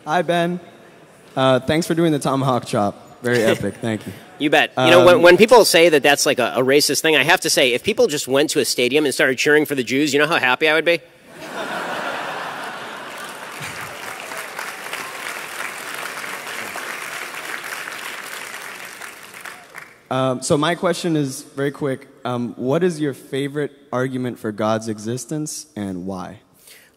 Hi, Ben. Thanks for doing the tomahawk chop. Very epic. Thank you. You bet. You know, when people say that that's like a racist thing, I have to say, if people just went to a stadium and started cheering for the Jews, you know how happy I would be? So my question is very quick. What is your favorite argument for God's existence and why?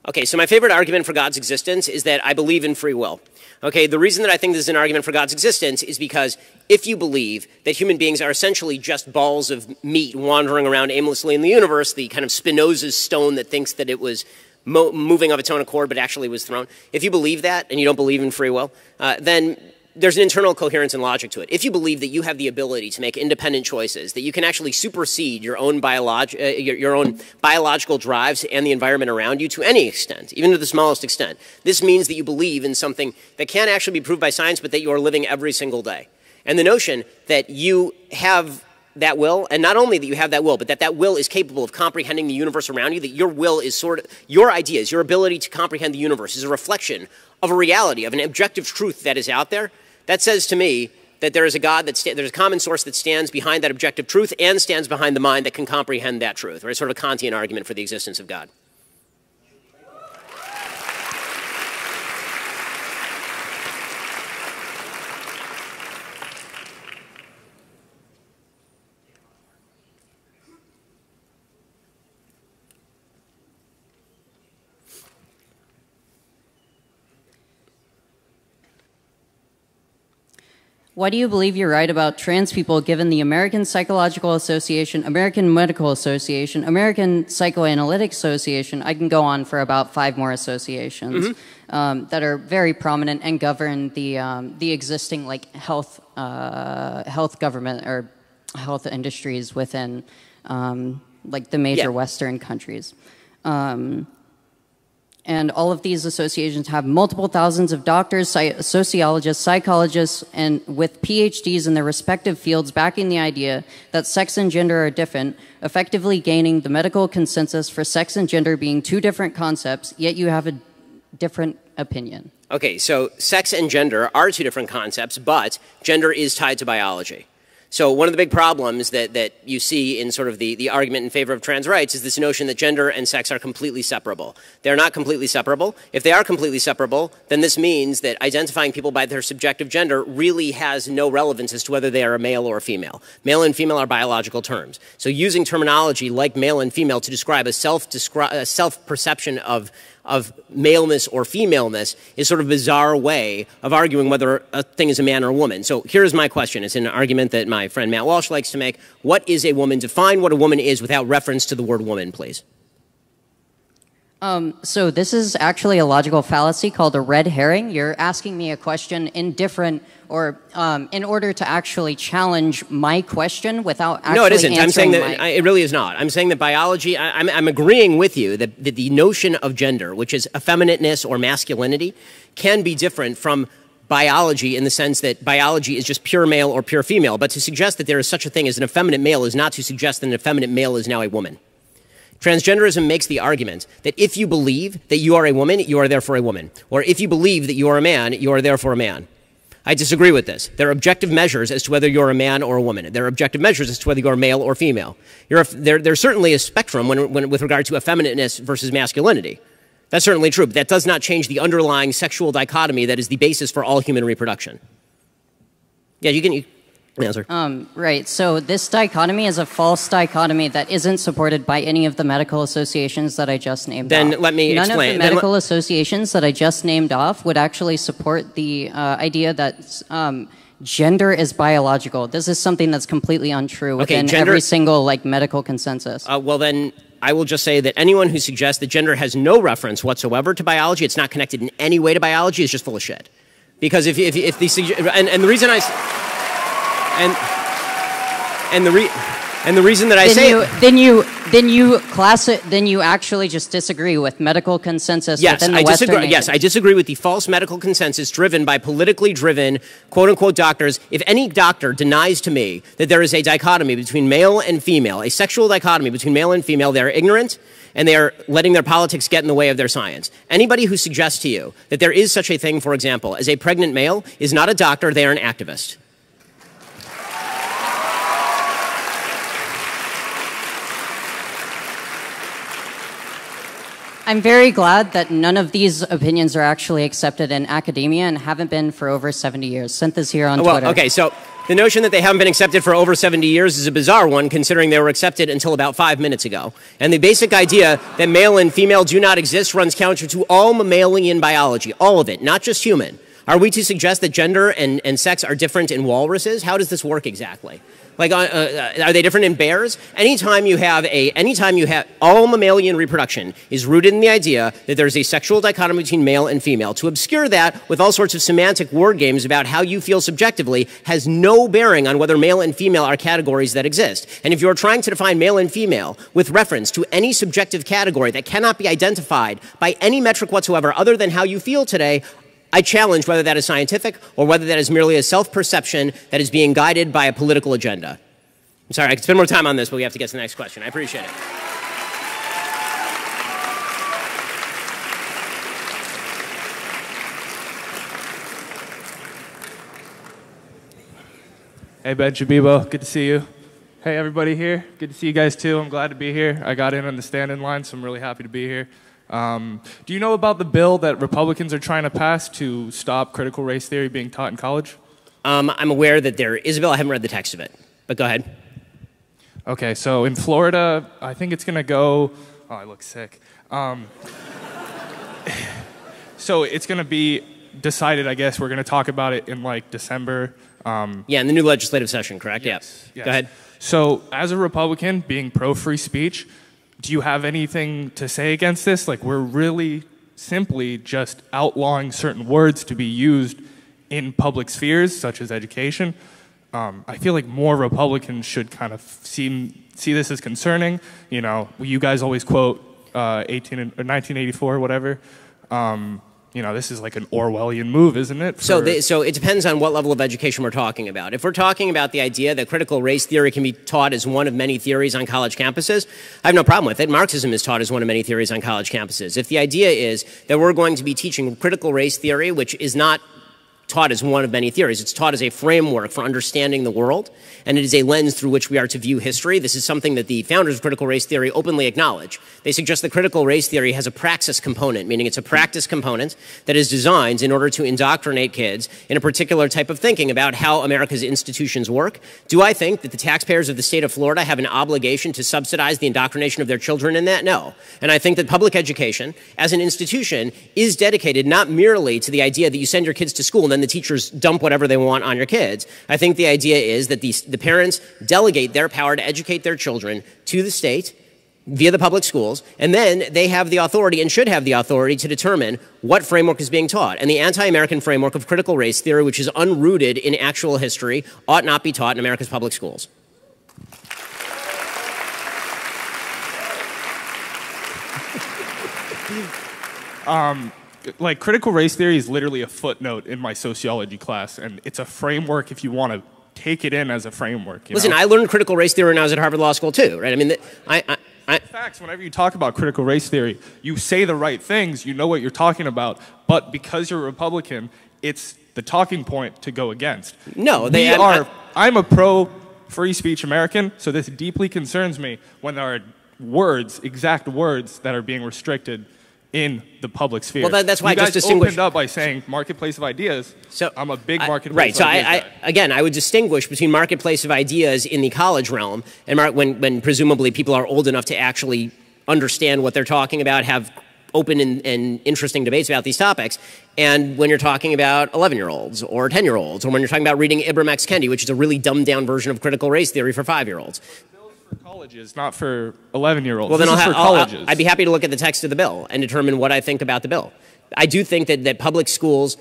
Okay, so my favorite argument for God's existence is that I believe in free will. Okay, the reason that I think this is an argument for God's existence is because if you believe that human beings are essentially just balls of meat wandering around aimlessly in the universe, the kind of Spinoza's stone that thinks that it was moving of its own accord but actually was thrown, if you believe that and you don't believe in free will, then there's an internal coherence and logic to it. If you believe that you have the ability to make independent choices, that you can actually supersede your own biological drives and the environment around you to any extent, even to the smallest extent, this means that you believe in something that can't actually be proved by science, but that you are living every single day. And the notion that you have that will, and not only that you have that will, but that that will is capable of comprehending the universe around you, that your will is sort of, your ideas, your ability to comprehend the universe is a reflection of a reality, of an objective truth that is out there, that says to me that there is a God, there's a common source that stands behind that objective truth and stands behind the mind that can comprehend that truth, or sort of a Kantian argument for the existence of God. Why do you believe you're right about trans people given the American Psychological Association, American Medical Association, American Psychoanalytic Association? I can go on for about 5 more associations that are very prominent and govern the existing like health government or health industries within like the major Western countries. And all of these associations have multiple thousands of doctors, sociologists, psychologists, and with PhDs in their respective fields backing the idea that sex and gender are different, effectively gaining the medical consensus for sex and gender being 2 different concepts, yet you have a different opinion. Okay, so sex and gender are 2 different concepts, but gender is tied to biology. So one of the big problems that you see in sort of the argument in favor of trans rights is this notion that gender and sex are completely separable. They're not completely separable. If they are completely separable, then this means that identifying people by their subjective gender really has no relevance as to whether they are a male or a female. Male and female are biological terms. So using terminology like male and female to describe a self-perception of maleness or femaleness is sort of a bizarre way of arguing whether a thing is a man or a woman. So here's my question. It's an argument that my friend Matt Walsh likes to make. What is a woman? Define what a woman is without reference to the word woman, please. So this is actually a logical fallacy called a red herring. You're asking me a question in order to actually challenge my question without actually answering. No, it isn't. I'm saying that it really is not. I'm saying that biology, I'm agreeing with you that the notion of gender, which is effeminateness or masculinity, can be different from biology in the sense that biology is just pure male or pure female. But to suggest that there is such a thing as an effeminate male is not to suggest that an effeminate male is now a woman. Transgenderism makes the argument that if you believe that you are a woman, you are therefore a woman. Or if you believe that you are a man, you are therefore a man. I disagree with this. There are objective measures as to whether you're a man or a woman. There are objective measures as to whether you're male or female. There's certainly a spectrum with regard to effeminateness versus masculinity. That's certainly true, but that does not change the underlying sexual dichotomy that is the basis for all human reproduction. Yeah, you can answer. Right, so this dichotomy is a false dichotomy that isn't supported by any of the medical associations that I just named off. Then let me explain. None of the medical associations that I just named off would actually support the idea that gender is biological. This is something that's completely untrue within every single medical consensus. Well then, I will just say that anyone who suggests that gender has no reference whatsoever to biology, it's not connected in any way to biology, is just full of shit. Because if the and the reason I and the reason that I say then you actually just disagree with medical consensus within the Western nation. Yes, I disagree with the false medical consensus driven by politically driven quote-unquote doctors. If any doctor denies to me that there is a dichotomy between male and female, a sexual dichotomy between male and female, they're ignorant and they are letting their politics get in the way of their science. Anybody who suggests to you that there is such a thing, for example, as a pregnant male is not a doctor, they are an activist. I'm very glad that none of these opinions are actually accepted in academia and haven't been for over 70 years. Sent this here on Twitter. Okay, so the notion that they haven't been accepted for over 70 years is a bizarre one, considering they were accepted until about 5 minutes ago. And the basic idea that male and female do not exist runs counter to all mammalian biology, all of it, not just human. Are we to suggest that gender and sex are different in walruses? How does this work exactly? Like, are they different in bears? Anytime you have all mammalian reproduction is rooted in the idea that there's a sexual dichotomy between male and female. To obscure that with all sorts of semantic word games about how you feel subjectively has no bearing on whether male and female are categories that exist. And if you're trying to define male and female with reference to any subjective category that cannot be identified by any metric whatsoever other than how you feel today, I challenge whether that is scientific or whether that is merely a self-perception that is being guided by a political agenda. I'm sorry, I could spend more time on this, but we have to get to the next question. I appreciate it. Hey, Ben Shabibo, good to see you. Hey, everybody here. Good to see you guys, too. I'm glad to be here. I got in on the stand-in line, so I'm really happy to be here. Do you know about the bill that Republicans are trying to pass to stop critical race theory being taught in college? I'm aware that there is a bill. I haven't read the text of it, but go ahead. Okay, so in Florida, I think it's going to go... Oh, I look sick. So it's going to be decided, I guess. We're going to talk about it in, like, December. Yeah, in the new legislative session, correct? Yes. Go ahead. So as a Republican, being pro-free speech, do you have anything to say against this? Like, we're really simply just outlawing certain words to be used in public spheres, such as education. I feel like more Republicans should kind of see this as concerning. You know, you guys always quote 1984 or whatever. You know, this is like an Orwellian move, isn't it? So it depends on what level of education we're talking about. If we're talking about the idea that critical race theory can be taught as one of many theories on college campuses, I have no problem with it. Marxism is taught as one of many theories on college campuses. If the idea is that we're going to be teaching critical race theory, which is not taught as one of many theories. It's taught as a framework for understanding the world, and it is a lens through which we are to view history. This is something that the founders of critical race theory openly acknowledge. They suggest that critical race theory has a praxis component, meaning it's a practice component that is designed in order to indoctrinate kids in a particular type of thinking about how America's institutions work. Do I think that the taxpayers of the state of Florida have an obligation to subsidize the indoctrination of their children in that? No. And I think that public education as an institution is dedicated not merely to the idea that you send your kids to school and then the teachers dump whatever they want on your kids. I think the idea is that the parents delegate their power to educate their children to the state via the public schools, and then they have the authority and should have the authority to determine what framework is being taught. And the anti-American framework of critical race theory, which is unrooted in actual history, ought not be taught in America's public schools. Like, critical race theory is literally a footnote in my sociology class, and it's a framework if you want to take it in as a framework. Listen, I learned critical race theory when I was at Harvard Law School too, right? I mean, facts, whenever you talk about critical race theory, you say the right things, you know what you're talking about, but because you're a Republican, it's the talking point to go against. No, I'm a pro-free speech American, so this deeply concerns me when there are words, exact words, that are being restricted in the public sphere. Well, that's why you I just guys distinguish. opened up by saying marketplace of ideas. So I'm a big marketplace right. So of ideas guy. Again, I would distinguish between marketplace of ideas in the college realm and when presumably people are old enough to actually understand what they're talking about, have open and interesting debates about these topics, and when you're talking about 11-year-olds or 10-year-olds, or when you're talking about reading Ibram X. Kendi, which is a really dumbed-down version of critical race theory for 5-year-olds. For colleges, not for 11-year-olds. Well, then I'd be happy to look at the text of the bill and determine what I think about the bill. I do think that public schools,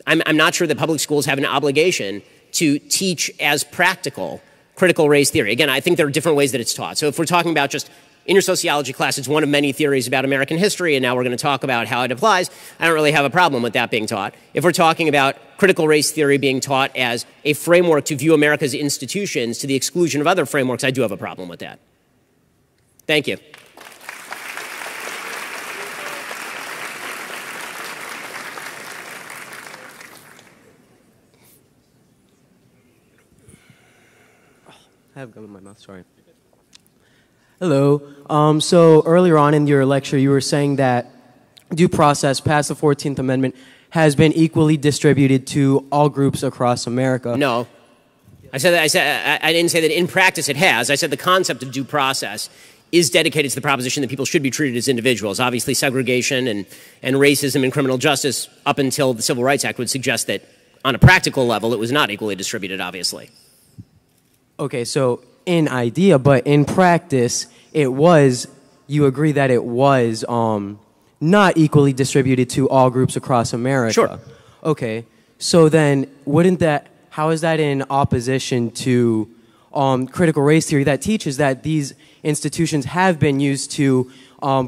I'm not sure that public schools have an obligation to teach as practical critical race theory. Again, I think there are different ways that it's taught. So if we're talking about just in your sociology class, it's one of many theories about American history, and now we're going to talk about how it applies. I don't really have a problem with that being taught. If we're talking about critical race theory being taught as a framework to view America's institutions to the exclusion of other frameworks, I do have a problem with that. Thank you. I have gum in my mouth, sorry. Hello. So earlier on in your lecture, you were saying that due process past the 14th Amendment has been equally distributed to all groups across America. No. I didn't say that in practice it has. I said the concept of due process is dedicated to the proposition that people should be treated as individuals. Obviously, segregation and racism and criminal justice up until the Civil Rights Act would suggest that on a practical level it was not equally distributed, obviously. Okay, so in idea, but in practice, it was, you agree that it was not equally distributed to all groups across America? Sure. Okay, so then how is that in opposition to critical race theory that teaches that these institutions have been used to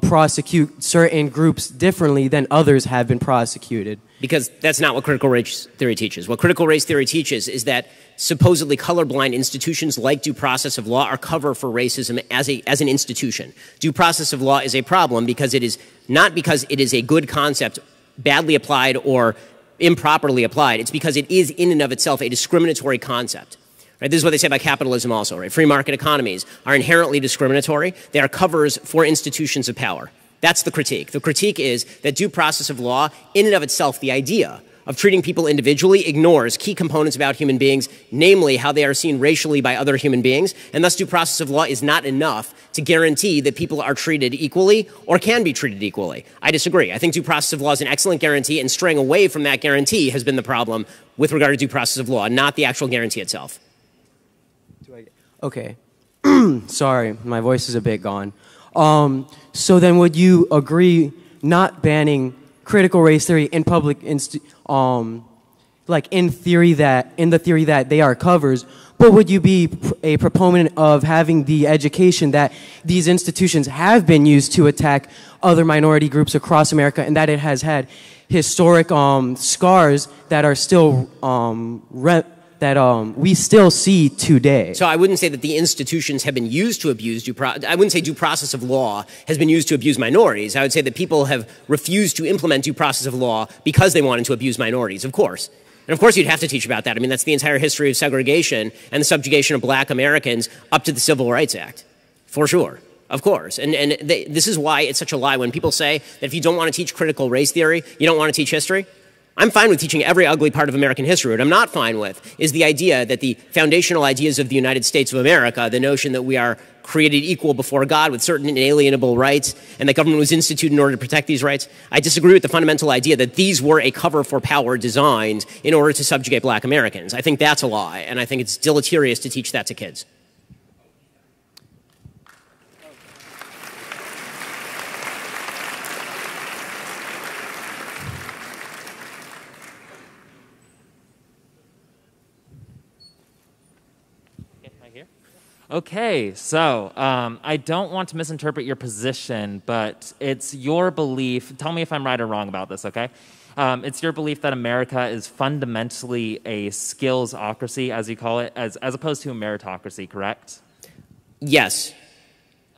prosecute certain groups differently than others have been prosecuted? Because that's not what critical race theory teaches. What critical race theory teaches is that supposedly colorblind institutions like due process of law are cover for racism as an institution. Due process of law is a problem because it is not because it is a good concept badly applied or improperly applied. It's because it is in and of itself a discriminatory concept. Right? This is what they say about capitalism also. Right? Free market economies are inherently discriminatory. They are covers for institutions of power. That's the critique. The critique is that due process of law, in and of itself, the idea of treating people individually ignores key components about human beings, namely how they are seen racially by other human beings, and thus due process of law is not enough to guarantee that people are treated equally or can be treated equally. I disagree. I think due process of law is an excellent guarantee, and straying away from that guarantee has been the problem with regard to due process of law, not the actual guarantee itself. Okay. Sorry, my voice is a bit gone. So then would you agree not banning critical race theory in public, like in the theory that they are covers, but would you be a proponent of having the education that these institutions have been used to attack other minority groups across America and that it has had historic scars that are still we still see today? So I wouldn't say that the institutions have been used to abuse I wouldn't say due process of law has been used to abuse minorities. I would say that people have refused to implement due process of law because they wanted to abuse minorities, of course. And of course you'd have to teach about that. I mean, that's the entire history of segregation and the subjugation of black Americans up to the Civil Rights Act, for sure. Of course. And this is why it's such a lie when people say that if you don't want to teach critical race theory, you don't want to teach history. I'm fine with teaching every ugly part of American history. What I'm not fine with is the idea that the foundational ideas of the United States of America, the notion that we are created equal before God with certain inalienable rights and that government was instituted in order to protect these rights, I disagree with the fundamental idea that these were a cover for power designed in order to subjugate black Americans. I think that's a lie, and I think it's deleterious to teach that to kids. Okay, so I don't want to misinterpret your position, but it's your belief. Tell me if I'm right or wrong about this, okay? It's your belief that America is fundamentally a skillsocracy, as you call it, as opposed to a meritocracy, correct? Yes.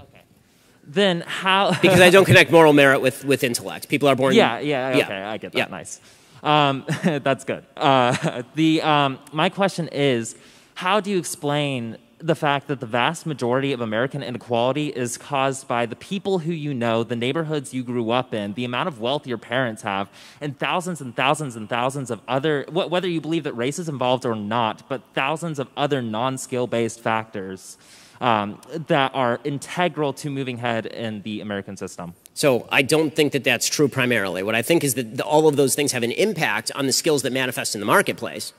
Okay. Then how... Because I don't connect moral merit with intellect. People are born... Yeah, okay, I get that, yeah. Nice. That's good. My question is, how do you explain the fact that the vast majority of American inequality is caused by the people who you know, the neighborhoods you grew up in, the amount of wealth your parents have, and thousands and thousands and thousands of other, whether you believe that race is involved or not, but thousands of other non-skill-based factors that are integral to moving ahead in the American system? So I don't think that that's true primarily. What I think is that all of those things have an impact on the skills that manifest in the marketplace.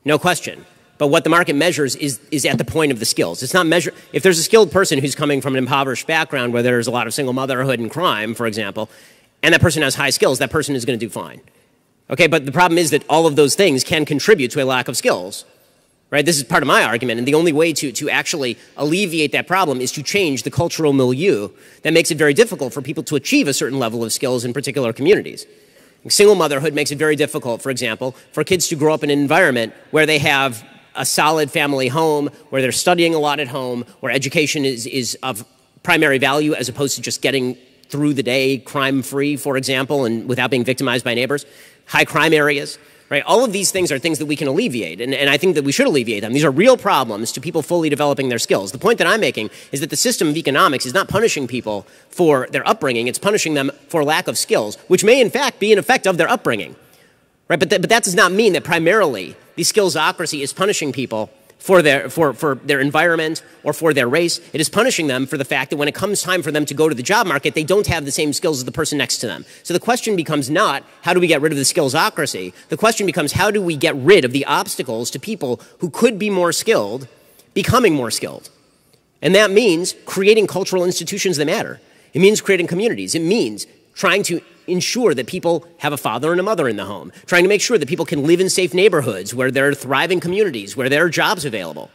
No question. But what the market measures is at the point of the skills. It's not measure. If there's a skilled person who's coming from an impoverished background where there's a lot of single motherhood and crime, for example, and that person has high skills, that person is going to do fine. Okay, but the problem is that all of those things can contribute to a lack of skills. Right? This is part of my argument, and the only way to actually alleviate that problem is to change the cultural milieu that makes it very difficult for people to achieve a certain level of skills in particular communities. Single motherhood makes it very difficult, for example, for kids to grow up in an environment where they have a solid family home, where they're studying a lot at home, where education is of primary value as opposed to just getting through the day crime-free, for example, and without being victimized by neighbors. High crime areas. Right? All of these things are things that we can alleviate, and I think that we should alleviate them. These are real problems to people fully developing their skills. The point that I'm making is that the system of economics is not punishing people for their upbringing, it's punishing them for lack of skills, which may in fact be an effect of their upbringing. Right? But that does not mean that primarily the skillsocracy is punishing people for their environment or for their race. It is punishing them for the fact that when it comes time for them to go to the job market, they don't have the same skills as the person next to them. So the question becomes not, how do we get rid of the skillsocracy? The question becomes, how do we get rid of the obstacles to people who could be more skilled becoming more skilled? And that means creating cultural institutions that matter. It means creating communities. It means trying to ensure that people have a father and a mother in the home, trying to make sure that people can live in safe neighborhoods where there are thriving communities, where there are jobs available.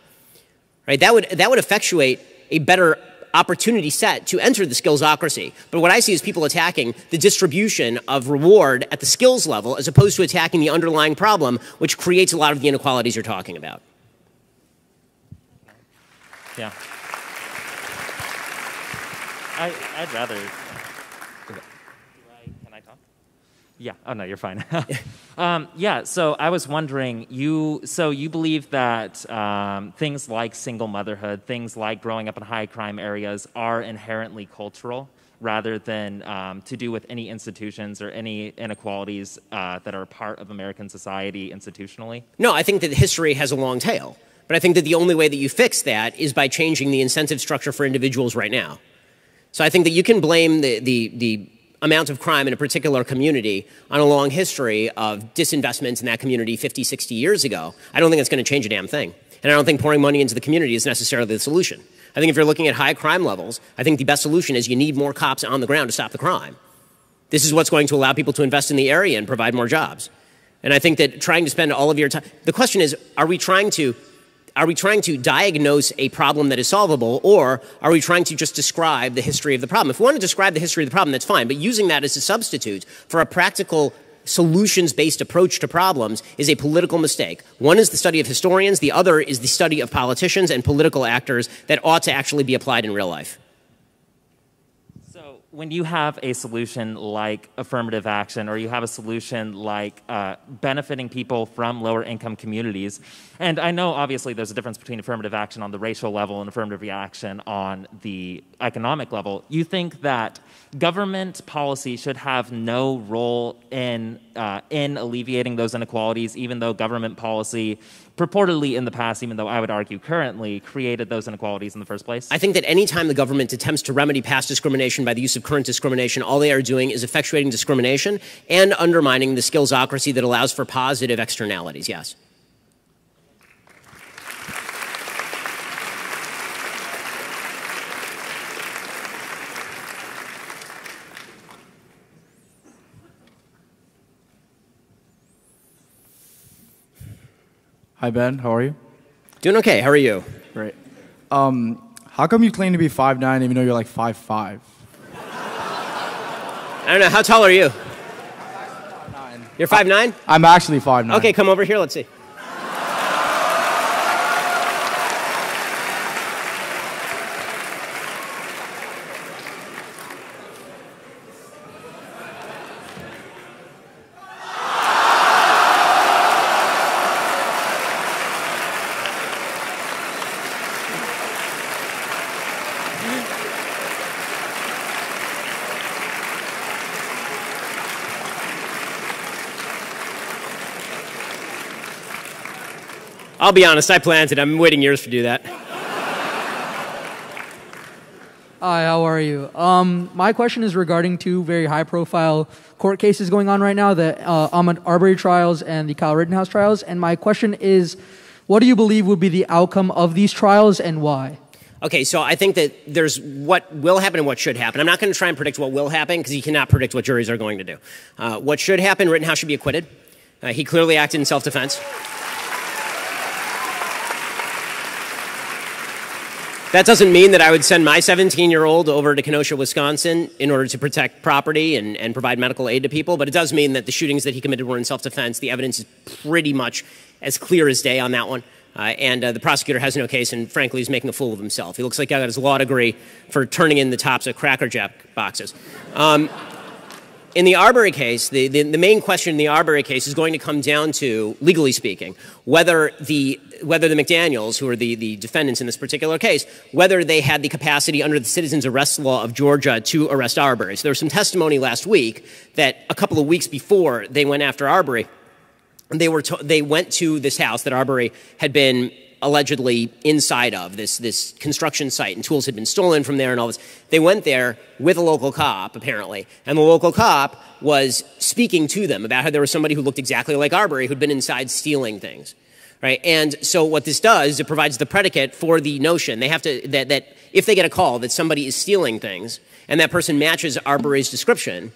Right? That would effectuate a better opportunity set to enter the skillsocracy. But what I see is people attacking the distribution of reward at the skills level as opposed to attacking the underlying problem, which creates a lot of the inequalities you're talking about. Yeah. I'd rather... Can I talk? Yeah. Oh, no, you're fine. Yeah, so I was wondering, you believe that things like single motherhood, things like growing up in high crime areas are inherently cultural rather than to do with any institutions or any inequalities that are part of American society institutionally? No, I think that history has a long tail. But I think that the only way that you fix that is by changing the incentive structure for individuals right now. So I think that you can blame the amount of crime in a particular community on a long history of disinvestment in that community 50, 60 years ago. I don't think it's going to change a damn thing. And I don't think pouring money into the community is necessarily the solution. I think if you're looking at high crime levels, I think the best solution is you need more cops on the ground to stop the crime. This is what's going to allow people to invest in the area and provide more jobs. And I think that trying to spend all of your time... The question is, are we trying to diagnose a problem that is solvable, or are we trying to just describe the history of the problem? If we want to describe the history of the problem, that's fine, but using that as a substitute for a practical solutions-based approach to problems is a political mistake. One is the study of historians, the other is the study of politicians and political actors that ought to actually be applied in real life. When you have a solution like affirmative action, or you have a solution like benefiting people from lower income communities, and I know obviously there's a difference between affirmative action on the racial level and affirmative action on the economic level, you think that government policy should have no role in alleviating those inequalities, even though government policy purportedly in the past, even though I would argue currently, created those inequalities in the first place? I think that any time the government attempts to remedy past discrimination by the use of current discrimination, all they are doing is effectuating discrimination and undermining the skillsocracy that allows for positive externalities, yes. Hi, Ben. How are you? Doing okay. How are you? Great. How come you claim to be 5'9" even though you're like 5'5"? I don't know. How tall are you? 5'9". You're 5'9"? I'm actually 5'9". Okay, come over here. Let's see. I'll be honest, I planned it. I've been waiting years to do that. Hi, how are you? My question is regarding two very high-profile court cases going on right now, the Ahmaud Arbery trials and the Kyle Rittenhouse trials. And my question is, what do you believe would be the outcome of these trials and why? Okay, so I think that there's what will happen and what should happen. I'm not going to try and predict what will happen because you cannot predict what juries are going to do. What should happen, Rittenhouse should be acquitted. He clearly acted in self-defense. That doesn't mean that I would send my 17-year-old over to Kenosha, Wisconsin in order to protect property and provide medical aid to people, but it does mean that the shootings that he committed were in self-defense. The evidence is pretty much as clear as day on that one. And the prosecutor has no case, and frankly, he's making a fool of himself. He looks like he got his law degree for turning in the tops of Cracker Jack boxes. in the Arbery case, the main question in the Arbery case is going to come down to, legally speaking, whether the McDaniels, who are the defendants in this particular case, whether they had the capacity under the citizens arrest law of Georgia to arrest Arbery. So there was some testimony last week that a couple of weeks before they went after Arbery, they went to this house that Arbery had been allegedly inside of, this construction site, and tools had been stolen from there and all this. They went there with a local cop, apparently, and the local cop was speaking to them about how there was somebody who looked exactly like Arbery who'd been inside stealing things, right? And so what this does, it provides the predicate for the notion they have to, that if they get a call that somebody is stealing things and that person matches Arbery's description,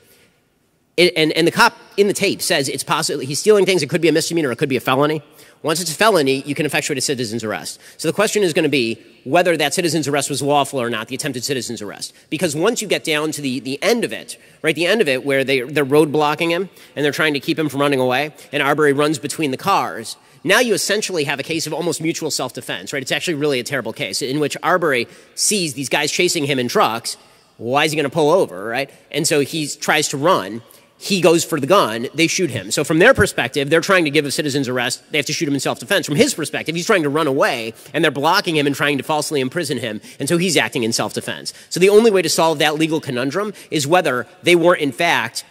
and the cop in the tape says it's possible he's stealing things, it could be a misdemeanor, it could be a felony. Once it's a felony, you can effectuate a citizen's arrest. So the question is going to be whether that citizen's arrest was lawful or not, the attempted citizen's arrest. Because once you get down to the end of it, right, the end of it where they're roadblocking him and they're trying to keep him from running away, and Arbery runs between the cars, now you essentially have a case of almost mutual self-defense, right? It's actually really a terrible case in which Arbery sees these guys chasing him in trucks. Why is he going to pull over, right? And so he tries to run. He goes for the gun, they shoot him. So from their perspective, they're trying to give a citizen's arrest, they have to shoot him in self-defense. From his perspective, he's trying to run away, and they're blocking him and trying to falsely imprison him, and so he's acting in self-defense. So the only way to solve that legal conundrum is whether they were, in fact,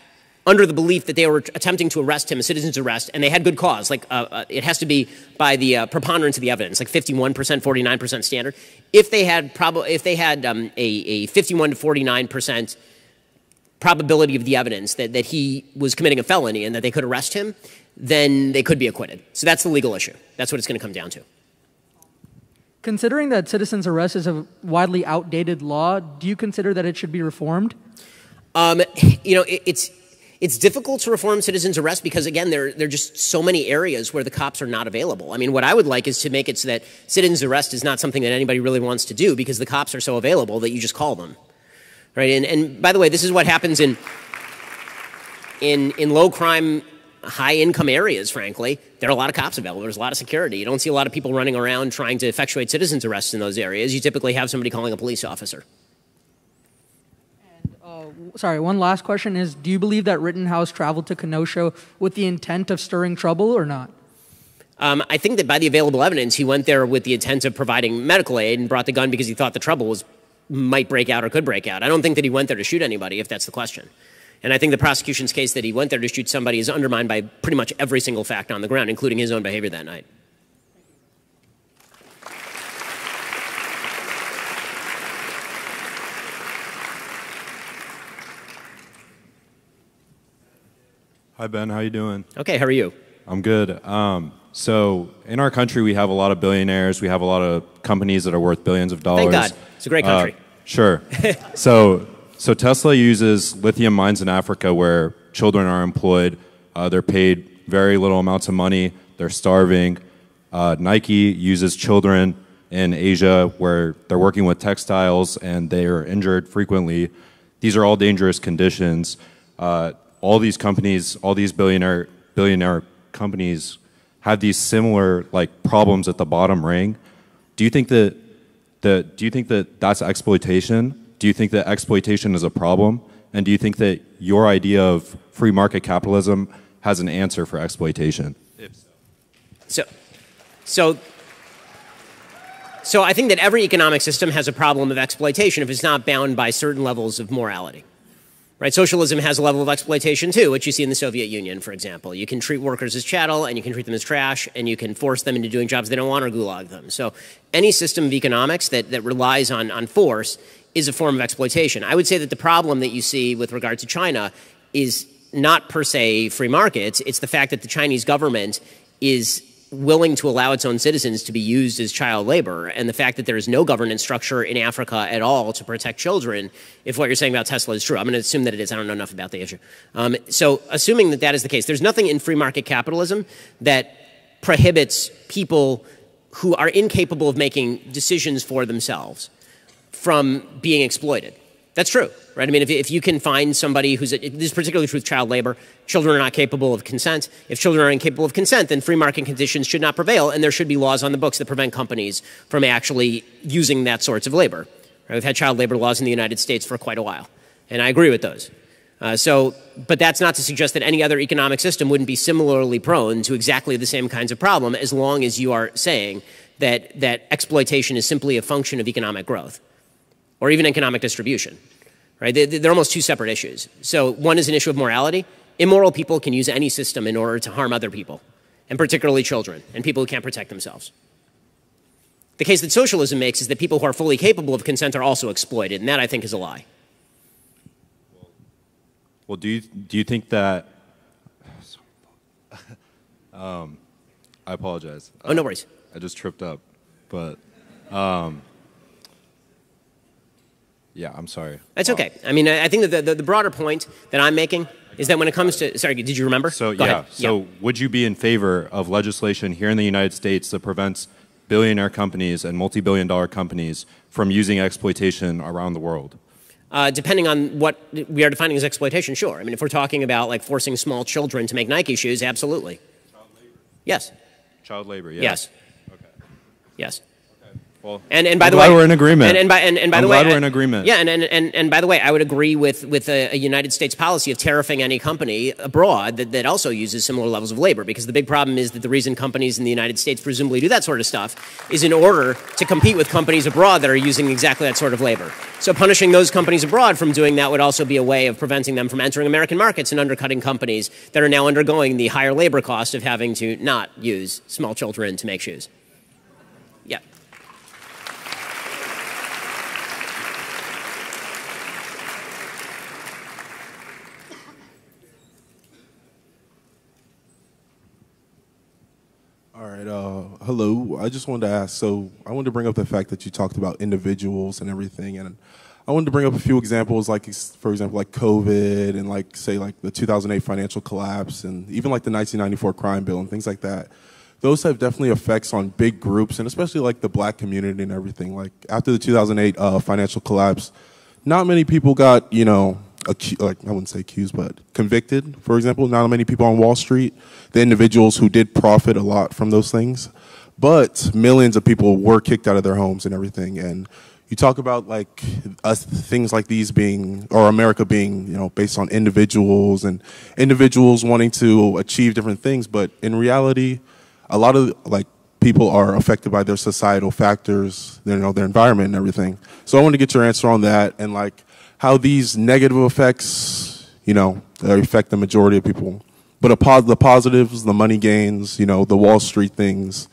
under the belief that they were attempting to arrest him, a citizen's arrest, and they had good cause. Like, it has to be by the preponderance of the evidence, like 51%, 49% standard. If they had a 51 to 49% probability of the evidence that he was committing a felony and that they could arrest him, then they could be acquitted. So that's the legal issue. That's what it's going to come down to. Considering that citizen's arrest is a widely outdated law, do you consider that it should be reformed? It's difficult to reform citizen's arrest because, again, there are just so many areas where the cops are not available. I mean, what I would like is to make it so that citizen's arrest is not something that anybody really wants to do because the cops are so available that you just call them. Right, and by the way, this is what happens in low crime, high income areas. Frankly, there are a lot of cops available. There's a lot of security. You don't see a lot of people running around trying to effectuate citizens' arrests in those areas. You typically have somebody calling a police officer. And sorry, one last question is: do you believe that Rittenhouse traveled to Kenosha with the intent of stirring trouble or not? I think that by the available evidence, he went there with the intent of providing medical aid and brought the gun because he thought the trouble might break out or could break out. I don't think that he went there to shoot anybody, if that's the question. And I think the prosecution's case that he went there to shoot somebody is undermined by pretty much every single fact on the ground, including his own behavior that night. Hi, Ben. How you doing? Okay, how are you? I'm good. So in our country, we have a lot of billionaires. We have a lot of companies that are worth billions of dollars. Thank God. It's a great country. Sure. So Tesla uses lithium mines in Africa where children are employed. They're paid very little amounts of money. They're starving. Nike uses children in Asia where they're working with textiles and they are injured frequently. These are all dangerous conditions. All these companies, all these billionaire companies have these similar problems at the bottom ring. Do you think that that's exploitation? Do you think that exploitation is a problem? And do you think that your idea of free market capitalism has an answer for exploitation? So I think that every economic system has a problem of exploitation if it's not bound by certain levels of morality. Right? Socialism has a level of exploitation too, which you see in the Soviet Union, for example. You can treat workers as chattel, and you can treat them as trash, and you can force them into doing jobs they don't want or gulag them. So any system of economics that relies on force is a form of exploitation. I would say that the problem that you see with regard to China is not per se free markets. It's the fact that the Chinese government is willing to allow its own citizens to be used as child labor, and the fact that there is no governance structure in Africa at all to protect children, if what you're saying about Tesla is true. I'm going to assume that it is. I don't know enough about the issue. So assuming that that is the case, there's nothing in free market capitalism that prohibits people who are incapable of making decisions for themselves from being exploited. That's true, right? I mean, if you can find somebody who's, this is particularly true with child labor, children are not capable of consent. If children are incapable of consent, then free market conditions should not prevail, and there should be laws on the books that prevent companies from actually using that sorts of labor. Right? We've had child labor laws in the United States for quite a while, and I agree with those. But that's not to suggest that any other economic system wouldn't be similarly prone to exactly the same kinds of problem, as long as you are saying that exploitation is simply a function of economic growth or even economic distribution, right? They're almost two separate issues. So one is an issue of morality. Immoral people can use any system in order to harm other people, and particularly children and people who can't protect themselves. The case that socialism makes is that people who are fully capable of consent are also exploited, and that, I think, is a lie. Well, do you think that? I apologize. Oh, no worries. I just tripped up, but yeah, I'm sorry. That's okay. I mean, I think that the broader point that I'm making is that when it comes to, sorry, did you remember? So Go yeah. ahead. So would you be in favor of legislation here in the United States that prevents billionaire companies and multi-billion-dollar companies from using exploitation around the world? Depending on what we are defining as exploitation, sure. I mean, if we're talking about like forcing small children to make Nike shoes, absolutely. Child labor. Yes. Child labor. Yeah. Yes. Okay. Yes. Well, and by I'm the glad way, we're in agreement. And by the way, we're in agreement. Yeah, and by the way, I would agree with a United States policy of tariffing any company abroad that also uses similar levels of labor, because the big problem is that the reason companies in the United States presumably do that sort of stuff is in order to compete with companies abroad that are using exactly that sort of labor. So punishing those companies abroad from doing that would also be a way of preventing them from entering American markets and undercutting companies that are now undergoing the higher labor cost of having to not use small children to make shoes. Yeah. All right. Hello. I just wanted to ask. So I wanted to bring up the fact that you talked about individuals and everything, and I wanted to bring up a few examples, like for example, like COVID and like say like the 2008 financial collapse and even like the 1994 crime bill and things like that. Those have definitely effects on big groups and especially like the black community and everything. Like after the 2008 financial collapse, not many people got, you know, like I wouldn't say accused, but convicted, for example. Not many people on Wall Street, the individuals who did profit a lot from those things. But millions of people were kicked out of their homes and everything. And you talk about like things like these being, or America being, you know, based on individuals and individuals wanting to achieve different things. But in reality, a lot of like people are affected by their societal factors, you know, their environment and everything. So I want to get your answer on that and like how these negative effects, you know, affect the majority of people. But the positives, the money gains, you know, the Wall Street things,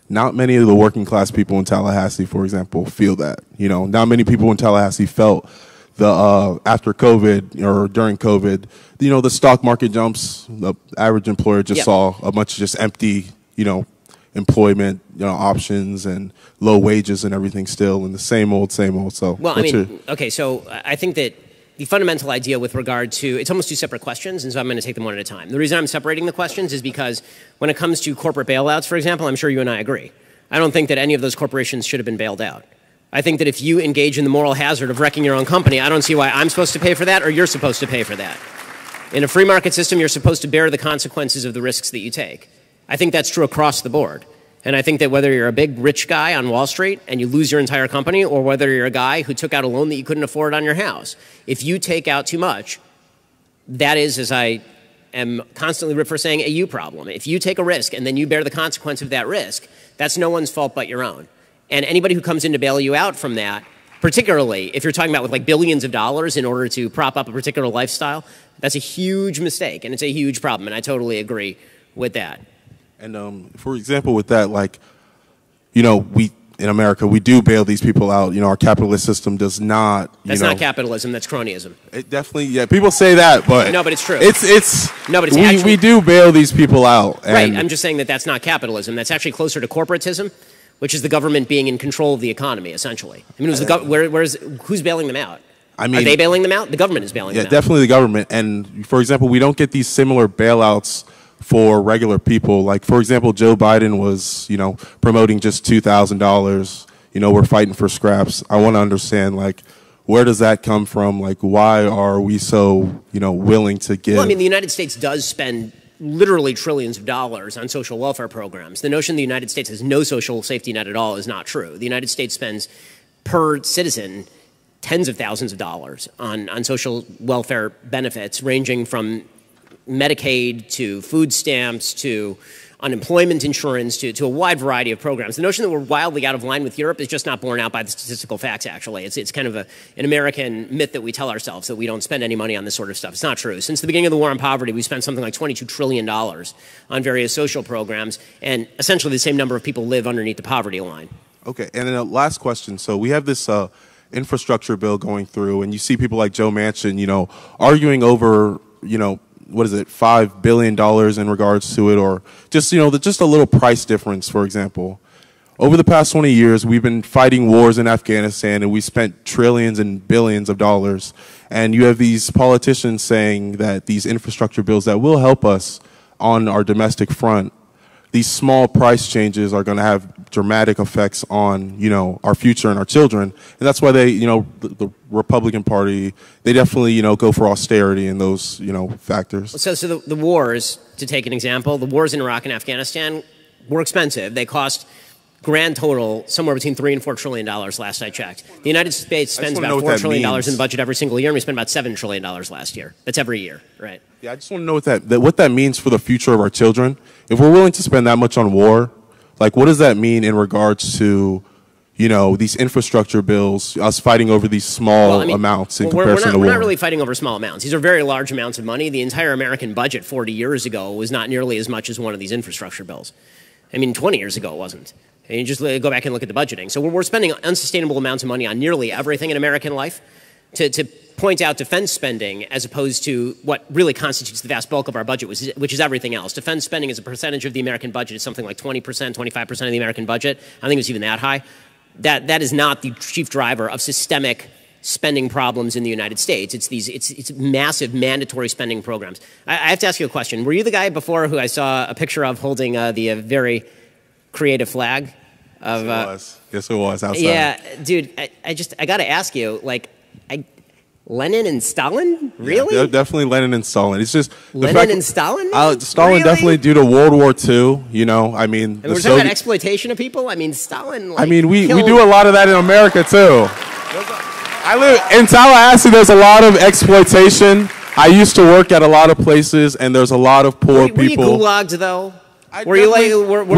not many of the working class people in Tallahassee, for example, feel that. You know, not many people in Tallahassee felt the after COVID or during COVID, you know, the stock market jumps. The average employer just saw a bunch of just empty, you know, employment, you know, options and low wages and everything still, and the same old, same old. So, well, I mean, okay, so I think that the fundamental idea with regard to, it's almost two separate questions, and so I'm going to take them one at a time. The reason I'm separating the questions is because when it comes to corporate bailouts, for example, I'm sure you and I agree. I don't think that any of those corporations should have been bailed out. I think that if you engage in the moral hazard of wrecking your own company, I don't see why I'm supposed to pay for that or you're supposed to pay for that. In a free market system, you're supposed to bear the consequences of the risks that you take. I think that's true across the board. And I think that whether you're a big rich guy on Wall Street and you lose your entire company, or whether you're a guy who took out a loan that you couldn't afford on your house, if you take out too much, that is, as I am constantly saying, a you problem. If you take a risk and then you bear the consequence of that risk, that's no one's fault but your own. And anybody who comes in to bail you out from that, particularly if you're talking about with like billions of dollars in order to prop up a particular lifestyle, that's a huge mistake and it's a huge problem. And I totally agree with that. And for example, with that, like, you know, we in America, we do bail these people out. You know, our capitalist system does not. That's not capitalism. That's cronyism. It definitely, yeah. People say that, but no, but it's true. It's no, but it's we do bail these people out. And right. I'm just saying that that's not capitalism. That's actually closer to corporatism, which is the government being in control of the economy, essentially. I mean, who's bailing them out? I mean, are they bailing them out? The government is bailing them out. Yeah, definitely the government. And for example, we don't get these similar bailouts for regular people. Like, for example, Joe Biden was, you know, promoting just $2,000. You know, we're fighting for scraps. I want to understand, like, where does that come from? Like, why are we so, you know, willing to give? Well, I mean, the United States does spend literally trillions of dollars on social welfare programs. The notion the United States has no social safety net at all is not true. The United States spends per citizen tens of thousands of dollars on social welfare benefits, ranging from Medicaid to food stamps to unemployment insurance to a wide variety of programs. The notion that we're wildly out of line with Europe is just not borne out by the statistical facts, actually. It's kind of an American myth that we tell ourselves that we don't spend any money on this sort of stuff. It's not true. Since the beginning of the war on poverty, we spent something like $22 trillion on various social programs, and essentially the same number of people live underneath the poverty line. Okay, and then a last question. So we have this infrastructure bill going through, and you see people like Joe Manchin, arguing over, what is it, $5 billion in regards to it, or just, just a little price difference, for example. Over the past 20 years, we've been fighting wars in Afghanistan, and we spent trillions and billions of dollars. And you have these politicians saying that these infrastructure bills that will help us on our domestic front, these small price changes are going to have dramatic effects on, our future and our children. And that's why they, the Republican Party, they definitely, go for austerity and those, factors. So the wars, to take an example, the wars in Iraq and Afghanistan were expensive. They cost grand total somewhere between $3 and $4 trillion last I checked. The United States spends about $4 trillion in the budget every single year, and we spent about $7 trillion last year. That's every year, right? Yeah, I just want to know what that means for the future of our children. If we're willing to spend that much on war, like, what does that mean in regards to, these infrastructure bills, us fighting over these small amounts in comparison to war? We're not really fighting over small amounts. These are very large amounts of money. The entire American budget 40 years ago was not nearly as much as one of these infrastructure bills. 20 years ago it wasn't. And you just go back and look at the budgeting. So we're spending unsustainable amounts of money on nearly everything in American life. To point out defense spending as opposed to what really constitutes the vast bulk of our budget, which is everything else. Defense spending as a percentage of the American budget is something like 20%, 25% of the American budget. I think it's even that high. That is not the chief driver of systemic spending problems in the United States. It's massive mandatory spending programs. I have to ask you a question. Were you the guy before who I saw a picture of holding the very creative flag? Yes, it was outside. Yeah, dude, I got to ask you, Lenin and Stalin? Really? Yeah, definitely Lenin and Stalin. It's just Lenin and Stalin? Stalin really? Definitely due to World War II. We're talking about exploitation of people. Stalin. We do a lot of that in America too. I live in Tallahassee. There's a lot of exploitation. I used to work at a lot of places, and there's a lot of poor people. Were you gulagged though? We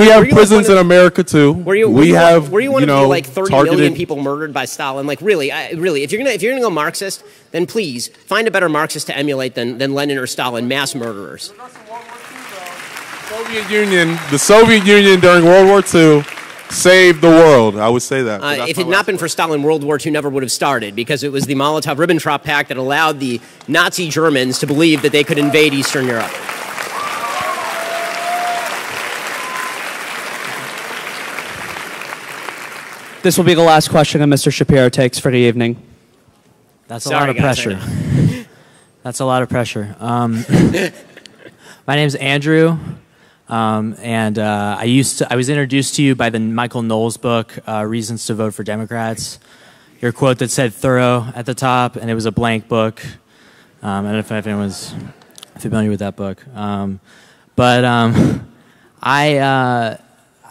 have prisons in America too. Were you one of the 30 million people murdered by Stalin? Really, if you're gonna go Marxist, then please find a better Marxist to emulate than Lenin or Stalin, mass murderers. The Soviet Union during World War II saved the world. I would say that. If it had not been for Stalin, World War II never would have started, because it was the Molotov-Ribbentrop Pact that allowed the Nazi Germans to believe that they could invade Eastern Europe. This will be the last question that Mr. Shapiro takes for the evening. That's a lot of pressure. That's a lot of pressure. My name's Andrew, and I was introduced to you by the Michael Knowles book, Reasons to Vote for Democrats. Your quote that said "thorough" at the top, and it was a blank book. I don't know if anyone's familiar with that book,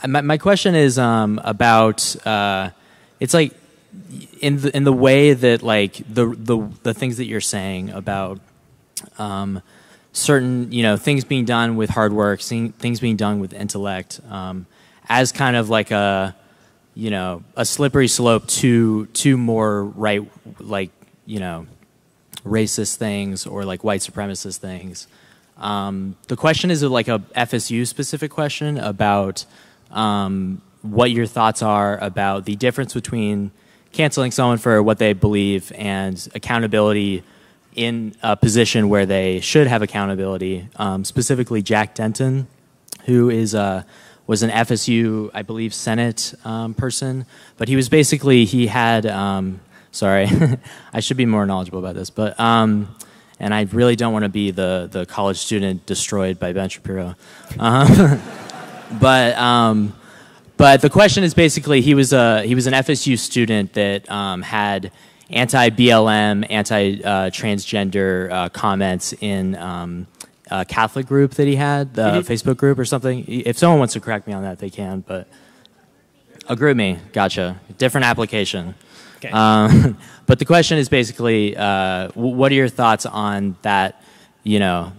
My question is about it's like in the way that the things that you're saying about certain things being done with hard work, things being done with intellect, as kind of like a slippery slope to more right racist things or white supremacist things. The question is like a FSU specific question about what your thoughts are about the difference between canceling someone for what they believe and accountability in a position where they should have accountability. Specifically, Jack Denton, who was an FSU, I believe, Senate person, but he was he had sorry, I should be more knowledgeable about this, but and I really don't want to be the college student destroyed by Ben Shapiro. But the question is basically he was an FSU student that had anti-BLM, anti-transgender comments in a Catholic group that he had, the Facebook group or something. If someone wants to correct me on that, they can. But a group me, gotcha. Different application. Okay. But the question is basically, what are your thoughts on that, you know?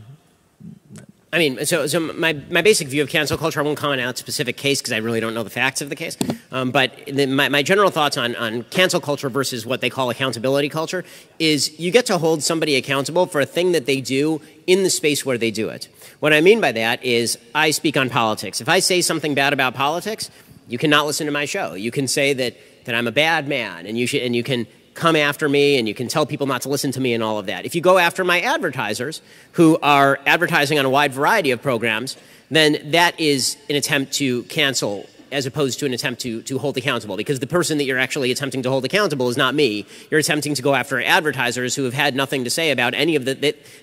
I mean, so my basic view of cancel culture, I won't comment on a specific case because I really don't know the facts of the case. But my general thoughts on cancel culture versus what they call accountability culture is you get to hold somebody accountable for a thing that they do in the space where they do it. What I mean by that is I speak on politics. If I say something bad about politics, you cannot listen to my show. You can say that I'm a bad man, and you can come after me, and you can tell people not to listen to me and all of that. If you go after my advertisers who are advertising on a wide variety of programs, then that is an attempt to cancel as opposed to an attempt to hold accountable, because the person that you're actually attempting to hold accountable is not me. You're attempting to go after advertisers who have had nothing to say about any of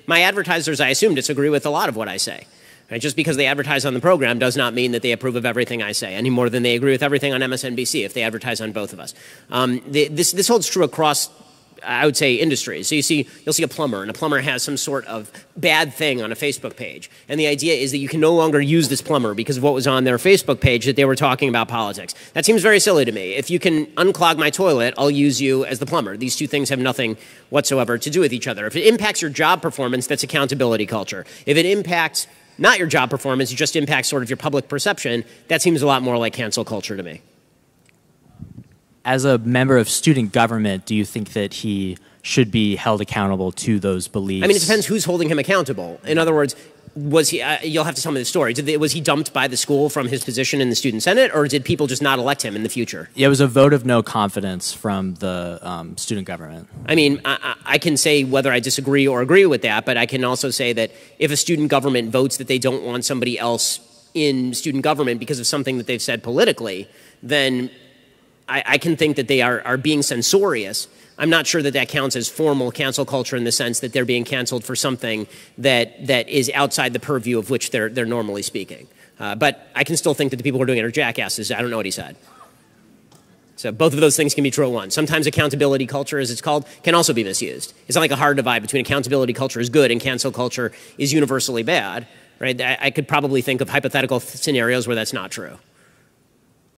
my advertisers, I assume, disagree with a lot of what I say. Right? Just because they advertise on the program does not mean that they approve of everything I say, any more than they agree with everything on MSNBC if they advertise on both of us. This holds true across, I would say, industries. So you'll see a plumber, and a plumber has some sort of bad thing on a Facebook page. And the idea is that you can no longer use this plumber because of what was on their Facebook page that they were talking about politics. That seems very silly to me. If you can unclog my toilet, I'll use you as the plumber. These two things have nothing whatsoever to do with each other. If it impacts your job performance, that's accountability culture. If it impacts not your job performance, it just impacts sort of your public perception, that seems a lot more like cancel culture to me. As a member of student government, do you think that he should be held accountable to those beliefs? I mean, it depends who's holding him accountable. In other words, was he? You'll have to tell me the story. Was he dumped by the school from his position in the student senate, or did people just not elect him in the future? Yeah, it was a vote of no confidence from the student government. I mean, I can say whether I disagree or agree with that, but I can also say that if a student government votes that they don't want somebody else in student government because of something that they've said politically, then I can think that they are being censorious. I'm not sure that that counts as formal cancel culture in the sense that they're being canceled for something that is outside the purview of which they're normally speaking. But I can still think that the people who are doing it are jackasses. I don't know what he said. So both of those things can be true at once. Sometimes accountability culture, as it's called, can also be misused. It's not like a hard divide between accountability culture is good and cancel culture is universally bad. Right? I could probably think of hypothetical scenarios where that's not true.